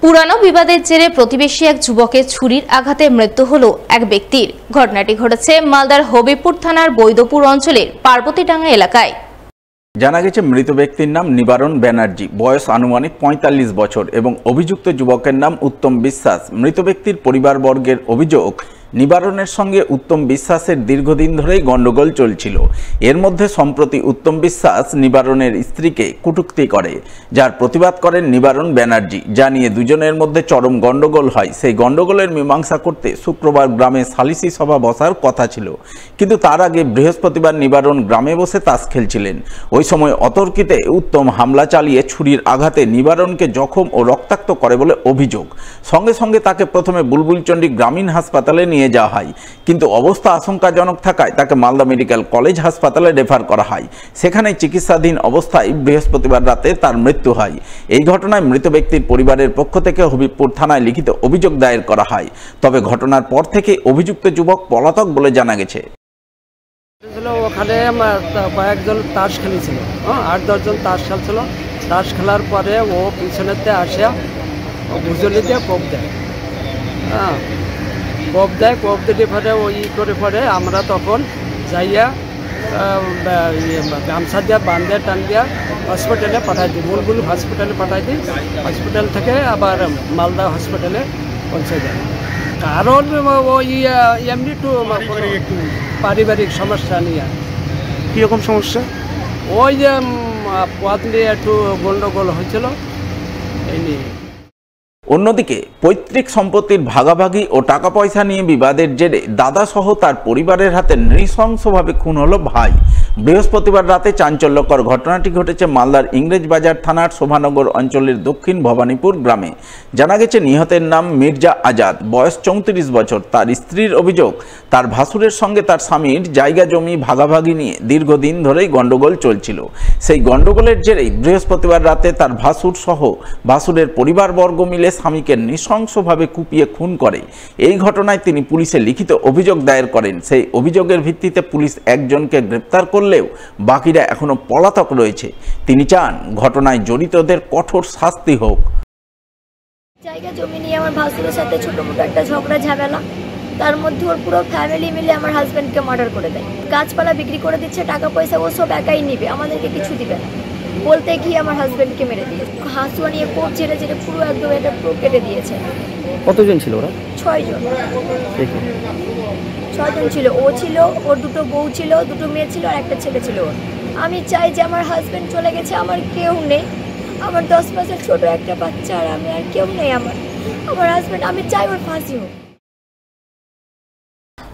পুরানো বিবাদের জেরে প্রতিবেশী এক যুবকের ছুরির আঘাতে মৃত্যু হলো এক ব্যক্তির। ঘটনাটি ঘটেছে মালদার হবিবপুর থানার বৈদপুর অঞ্চলের পার্বতীডাঙ্গা এলাকায়। জানা গেছে মৃত ব্যক্তির নাম নিবারণ ব্যানার্জি, বয়স আনুমানিক ৪৫ বছর এবং অভিযুক্ত যুবকের নাম উত্তম বিশ্বাস। মৃত ব্যক্তির পরিবারবর্গের অভিযোগ, নিবারণের সঙ্গে উত্তম বিশ্বাসের দীর্ঘদিন ধরেই গণ্ডগোল চলছিল। এর মধ্যে সম্প্রতি উত্তম বিশ্বাস নিবারণের স্ত্রীকে কটূক্তি করে, যার প্রতিবাদ করেন নিবারণ ব্যানার্জি। যা নিয়ে দুজনের মধ্যে চরম গণ্ডগোল হয়। সেই গণ্ডগোলের মীমাংসা করতে শুক্রবার গ্রামে সালিসি সভা বসার কথা ছিল, কিন্তু তার আগে বৃহস্পতিবার নিবারণ গ্রামে বসে তাস খেলছিলেন। ওই সময় অতর্কিতে উত্তম হামলা চালিয়ে ছুরির আঘাতে নিবারণকে জখম ও রক্তাক্ত করে বলে অভিযোগ। সঙ্গে সঙ্গে তাকে প্রথমে বুলবুলচন্ডী গ্রামীণ হাসপাতালে নিয়ে যাওয়া হয়, কিন্তু অবস্থা আশঙ্কাজনক থাকায় তাকে মালদা মেডিকেল কলেজ হাসপাতালে রেফার করা হয়। সেখানে চিকিৎসাধীন অবস্থায় বৃহস্পতিবার রাতে তার মৃত্যু হয়। এই ঘটনায় মৃত ব্যক্তির পরিবারের পক্ষ থেকে হবিবপুর থানায় লিখিত অভিযোগ দায়ের করা হয়। তবে ঘটনার পর থেকে অভিযুক্ত যুবক পলাতক বলে জানা গেছে। ওখানে কয়েকজন তাস খেলেছিল, ৮-১০ জন তাস খেলছিল। তাস খেলার পরে ও পিছনেতে আসে ভুজলি দিয়ে কোপ দেয়, কোপ দিলে পরে ওই করে পরে আমরা তখন যাইয়া গামছা দিয়ে বান্ধে টান দিয়া হসপিটালে পাঠাই দিই, বুলবুল হসপিটালে পাঠাই দিই। হসপিটাল থেকে আবার মালদা হসপিটালে পৌঁছে যায়। কারণ ওই এমনি একটু পারিবারিক সমস্যা নিয়ে। কীরকম সমস্যা? ওই যে পথ নিয়ে একটু গণ্ডগোল হয়েছিল, এই নিয়ে। অন্যদিকে পৈতৃক সম্পত্তির ভাগাভাগি ও টাকা পয়সা নিয়ে বিবাদের জেরে দাদা সহ তার পরিবারের হাতে নৃশংসভাবে খুন হলো ভাই। বৃহস্পতিবার রাতে চাঞ্চল্যকর ঘটনাটি ঘটেছে মালদার ইংরেজবাজার থানার শোভানগর অঞ্চলের দক্ষিণ ভবানীপুর গ্রামে। জানা গেছে নিহতের নাম মির্জা আজাদ, বয়স ৩৪ বছর। তার স্ত্রীর অভিযোগ, তার ভাসুরের সঙ্গে তার স্বামীর জায়গা জমি ভাগাভাগি নিয়ে দীর্ঘদিন ধরেই গণ্ডগোল চলছিল। সেই গণ্ডগোলের জেরেই বৃহস্পতিবার রাতে তার ভাসুর সহ ভাসুরের পরিবারবর্গ মিলে স্বামীকে নৃশংসভাবে কুপিয়ে খুন করে। এই ঘটনায় তিনি পুলিশে লিখিত অভিযোগ দায়ের করেন। সেই অভিযোগের ভিত্তিতে পুলিশ একজনকে গ্রেপ্তার করলেও বাকিরা এখনো পলাতক রয়েছে। তিনি চান ঘটনায় জড়িতদের কঠোর শাস্তি হোক। জায়গা জমি নিয়ে আমার ভাসুরের সাথে ছোটমোটো একটা ঝগড়া ঝামেলা, তার মধ্যে ওর পুরো ফ্যামিলি মিলে আমার হাজব্যান্ডকে মার্ডার করে দেয়। গাছপালা বিক্রি করে দিচ্ছে, টাকা পয়সা ও সব একাই নিবে, আমাদেরকে কিছু দিবে না বলতে গিয়ে আমার হাজব্যান্ডকে মেরে দিয়েছে। হাসুয়া নিয়ে কোপ ঝেড়ে ঝেড়ে পুরো একদম এটা পুরো কেটে দিয়েছে। কতজন ছিল ওরা? ৬ জন। ৬ জন ছিল। ও ছিল, ওর দুটো বউ ছিল, দুটো মেয়ে ছিল আর একটা ছেলে ছিল। আমি চাই যে আমার হাজব্যান্ড চলে গেছে, আমার কেউ নেই, আমার 10 মাসের ছোট একটা বাচ্চা আর আমি, আর কেউ নেই আমার হাজব্যান্ড। আমি চাই ওর ফাঁসি হোক।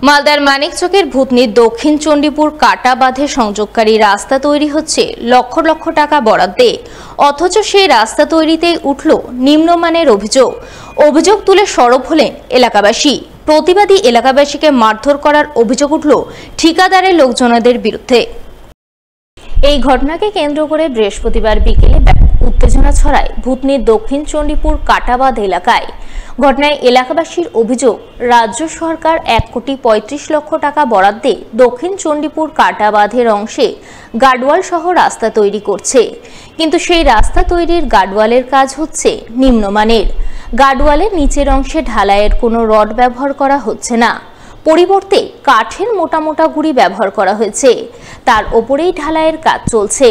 মালদার মানিকচকের ভূতনির দক্ষিণ চণ্ডীপুর কাটা বাঁধে সংযোগকারী রাস্তা তৈরি হচ্ছে লক্ষ লক্ষ টাকা বরাদ্দে, অথচ সেই রাস্তা তৈরিতেই উঠল নিম্নমানের অভিযোগ তুলে সরব হলেন এলাকাবাসী। প্রতিবাদী এলাকাবাসীকে মারধর করার অভিযোগ উঠল ঠিকাদারের লোকজনদের বিরুদ্ধে। এই ঘটনাকে কেন্দ্র করে বৃহস্পতিবার বিকেলে উত্তেজনা ছড়ায় ভূতনির দক্ষিণ চণ্ডীপুর কাটাবাঁধ এলাকায়। ঘটনায় এলাকাবাসীর অভিযোগ, রাজ্য সরকার ১,৩৫,০০,০০০ টাকা বরাদ্দে দক্ষিণ চণ্ডীপুর কাটাবাঁধের অংশে গার্ডওয়াল সহ রাস্তা তৈরি করছে, কিন্তু সেই রাস্তা তৈরির গার্ডওয়ালের কাজ হচ্ছে নিম্নমানের। গার্ডওয়ালের নিচের অংশে ঢালাইয়ের কোনো রড ব্যবহার করা হচ্ছে না, পরিবর্তে কাঠের মোটা মোটা গুঁড়ি ব্যবহার করা হয়েছে। তার ওপরেই ঢালাইয়ের কাজ চলছে।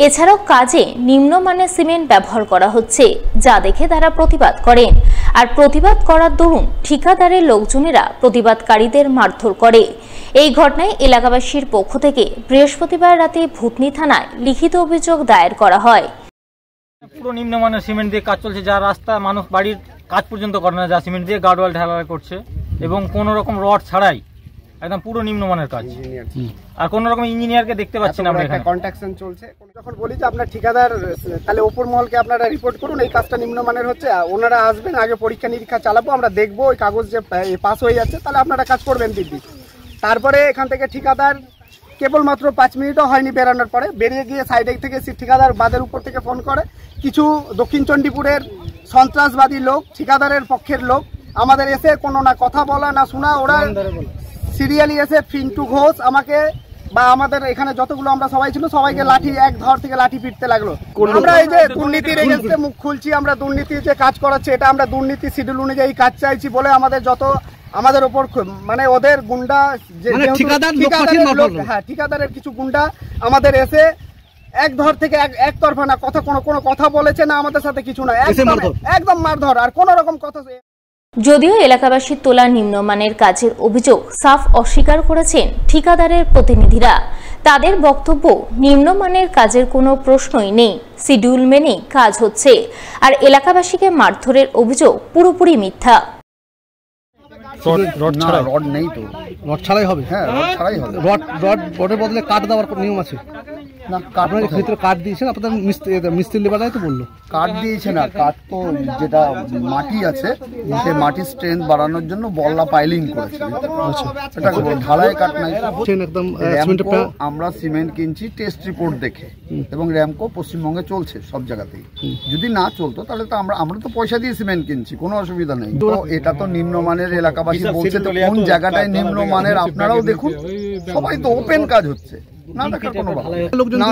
এছাড়াও কাজে নিম্নমানের সিমেন্ট ব্যবহার করা হচ্ছে, যা দেখে তারা প্রতিবাদ করেন। আর প্রতিবাদ করার দরুন ঠিকাদারের লোকজনেরা প্রতিবাদকারীদের মারধর করে। এই ঘটনায় এলাকাবাসীর পক্ষ থেকে বৃহস্পতিবার রাতে ভূতনি থানায় লিখিত অভিযোগ দায়ের করা হয়। পুরো নিম্নমানের সিমেন্ট দিয়ে কাজ চলছে, যা রাস্তা মানুষ বাড়ির কাজ পর্যন্ত করে না, যা সিমেন্ট দিয়ে গার্ডওয়াল ঢালাই করছে এবং কোনো রকম রড ছাড়াই একদম পুরো নিম্নমানের কাজ। আর কোন রকম ইঞ্জিনিয়ারকে দেখতে পাচ্ছি না আমরা এখানে। কন্ট্রাকশন চলছে, যখন বলি যে আপনার ঠিকাদার তাহলে ওপর মহলকে আপনারা রিপোর্ট করুন এই কাজটা নিম্নমানের হচ্ছে, ওনারা আসবেন, আগে পরীক্ষা নিরীক্ষা চালাবো, আমরা দেখবো ওই কাগজ যে পাস হয়ে যাচ্ছে, তাহলে আপনারা কাজ করবেন দিব্যি। তারপরে এখান থেকে ঠিকাদার কেবলমাত্র 5 মিনিটও হয়নি বেরানোর পরে বেরিয়ে গিয়ে সাইডে থেকে ঠিকাদার বাঁধের উপর থেকে ফোন করে কিছু দক্ষিণ চণ্ডীপুরের সন্ত্রাসবাদী লোক, ঠিকাদারের পক্ষের লোক আমাদের এসে কোনো না কথা বলা না শোনা, ওরা সিরিয়ালি এসে পিন্টু ঘোষ আমাকে বা আমাদের এখানে যতগুলো আমরা সবাই ছিল সবাইকে লাঠি এক ধর থেকে লাঠি পিটতে লাগলো। আমরা এই যে দুর্নীতির এগেন্স্টে মুখ খুলছি, আমরা দুর্নীতি যে কাজ করাচ্ছে এটা আমরা দুর্নীতি শিডিউল অনুযায়ী কাজ চাইছি বলে আমাদের ওপর মানে ওদের গুন্ডা যে ঠিকাদারের কিছু গুন্ডা আমাদের এসে এক ধর থেকে একতরফা না কোনো কথা বলেছে না, আমাদের সাথে কিছু না, একদম মারধর আর কোন রকম কথা। যদিও এলাকাবাসীর তোলা নিম্নমানের কাজের অভিযোগ সাফ অস্বীকার করেছেন ঠিকাদারের প্রতিনিধিরা। তাদের বক্তব্য, নিম্নমানের কাজের কোনো প্রশ্নই নেই, শিডিউল মেনে কাজ হচ্ছে, আর এলাকাবাসীকে মারধরের অভিযোগ পুরোপুরি মিথ্যা। রড নেই তো, রড ছাড়াই হবে। হ্যাঁ, রড ছাড়াই হবে। রডের বদলে কাঠ দেওয়ার নিয়ম আছে না? কাঠের ভিতরে কাঠ দিয়েছেন আপনাদের মিস্ত্রি লেবারাই তো বললো কাঠ দিয়েছে না। কাঠ তো যেটা মাটি আছে সেই মাটির স্ট্রেংথ বাড়ানোর জন্য বল্লা পাইলিং করেছে। এটা ঢালাই কাঠ নাই একদম। আমরা সিমেন্ট কিনছি টেস্ট রিপোর্ট দেখে, এবং র্যামকো পশ্চিমবঙ্গে চলছে সব জায়গাতেই। যদি না চলতো তাহলে তো আমরা তো পয়সা দিয়ে সিমেন্ট কিনছি, কোনো অসুবিধা নেই। তো এটা তো নিম্নমানের, এলাকাবাসী বলছে তো কোন জায়গাটায় নিম্নমানের আপনারাও দেখুন। সবাই তো ওপেন কাজ হচ্ছে, না দেখার কোনো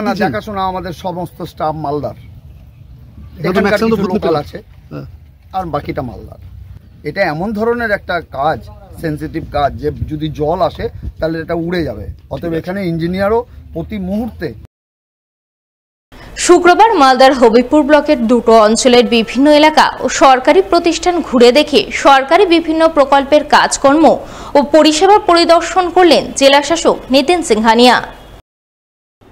না দেখাশোনা আমাদের সমস্ত স্টাফ মালদার, এখানকার কিছু লোকাল আছে আর বাকিটা মালদার। এটা এমন ধরনের একটা কাজ, সেন্সিটিভ কাজ, যে যদি জল আসে তাহলে এটা উড়ে যাবে। অতএব এখানে ইঞ্জিনিয়ারও প্রতি মুহূর্তে। শুক্রবার মালদার হবিপুর ব্লকের দুটো অঞ্চলের বিভিন্ন এলাকা ও সরকারি প্রতিষ্ঠান ঘুরে দেখে সরকারি বিভিন্ন প্রকল্পের কাজকর্ম ও পরিষেবা পরিদর্শন করলেন জেলা শাসক নিতিন সিংহানিয়া।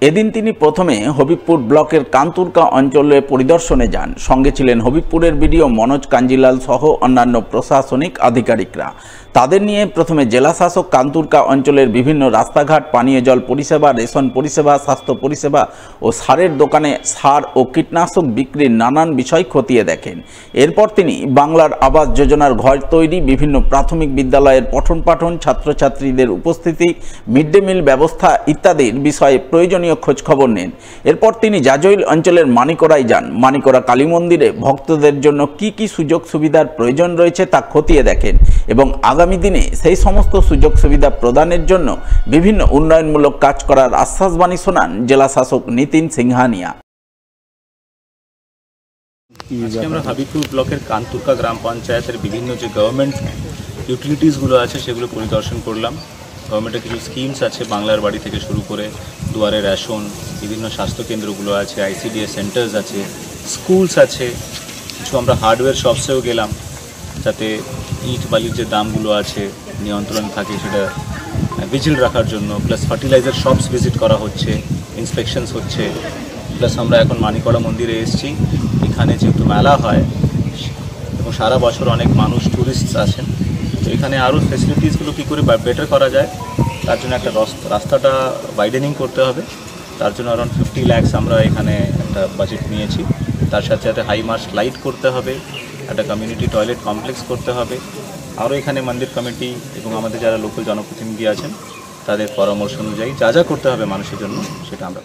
এদিন তিনি প্রথমে হবিবপুর ব্লকের কান্তুরকা অঞ্চলে পরিদর্শনে যান। সঙ্গে ছিলেন হবিবপুরের বিডিও মনোজ কাঞ্জিলাল সহ অন্যান্য প্রশাসনিক আধিকারিকরা। তাদের নিয়ে প্রথমে জেলা শাসক কান্তুরকা অঞ্চলের বিভিন্ন রাস্তাঘাট, পানীয় জল পরিষেবা, রেশন পরিষেবা, স্বাস্থ্য পরিষেবা ও সারের দোকানে সার ও কীটনাশক বিক্রির নানান বিষয় খতিয়ে দেখেন। এরপর তিনি বাংলার আবাস যোজনার ঘর তৈরি, বিভিন্ন প্রাথমিক বিদ্যালয়ের পঠন পাঠন, ছাত্রছাত্রীদের উপস্থিতি, মিড ডে মিল ব্যবস্থা ইত্যাদির বিষয়ে প্রয়োজনীয় খোঁজখবর নেন। এরপর তিনি জাজইল অঞ্চলের মানিকরায় যান। মানিকরা কালী মন্দিরে ভক্তদের জন্য কি কি সুযোগ সুবিধার প্রয়োজন রয়েছে তা খতিয়ে দেখেন এবং আগামী দিনে সেই সমস্ত সুযোগ সুবিধা প্রদানের জন্য বিভিন্ন উন্নয়নমূলক কাজ করার আশ্বাসবাণী শোনান জেলা শাসক নিতিন সিংহানিয়া। আজকে আমরা হাবিবপুর ব্লকের কান্তুরকা গ্রাম পঞ্চায়েতের বিভিন্ন যে গভর্নমেন্ট ইউটিলিটিসগুলো আছে সেগুলো পরিদর্শন করলাম। গভর্নমেন্টের কিছু স্কিমস আছে, বাংলার বাড়ি থেকে শুরু করে দুয়ারে রেশন, বিভিন্ন স্বাস্থ্যকেন্দ্রগুলো আছে, আইসিডিএস সেন্টার্স আছে, স্কুলস আছে। কিছু আমরা হার্ডওয়্যার শপসেও গেলাম যাতে ইট বালির যে দামগুলো আছে নিয়ন্ত্রণ থাকে সেটা ভিজিল রাখার জন্য। প্লাস ফার্টিলাইজার শপস ভিজিট করা হচ্ছে, ইন্সপেকশনস হচ্ছে। প্লাস আমরা এখন মানিকরা মন্দিরে এসেছি। এখানে যেহেতু মেলা হয় এবং সারা বছর অনেক মানুষ ট্যুরিস্টস আসেন, তো এখানে আরও ফেসিলিটিসগুলো কী করে বেটার করা যায় তার জন্য একটা রাস্তাটা ওয়াইডেনিং করতে হবে। তার জন্য অ্যারাউন্ড 50 লাখ আমরা এখানে একটা বাজেট নিয়েছি। তার সাথে সাথে হাই মাস্ট লাইট করতে হবে, একটা কমিউনিটি টয়লেট কমপ্লেক্স করতে হবে। আরও এখানে মন্দির কমিটি এবং আমাদের যারা লোকাল জনপ্রতিনিধি আছেন তাদের পরামর্শ অনুযায়ী যা যা করতে হবে মানুষের জন্য সেটা আমরা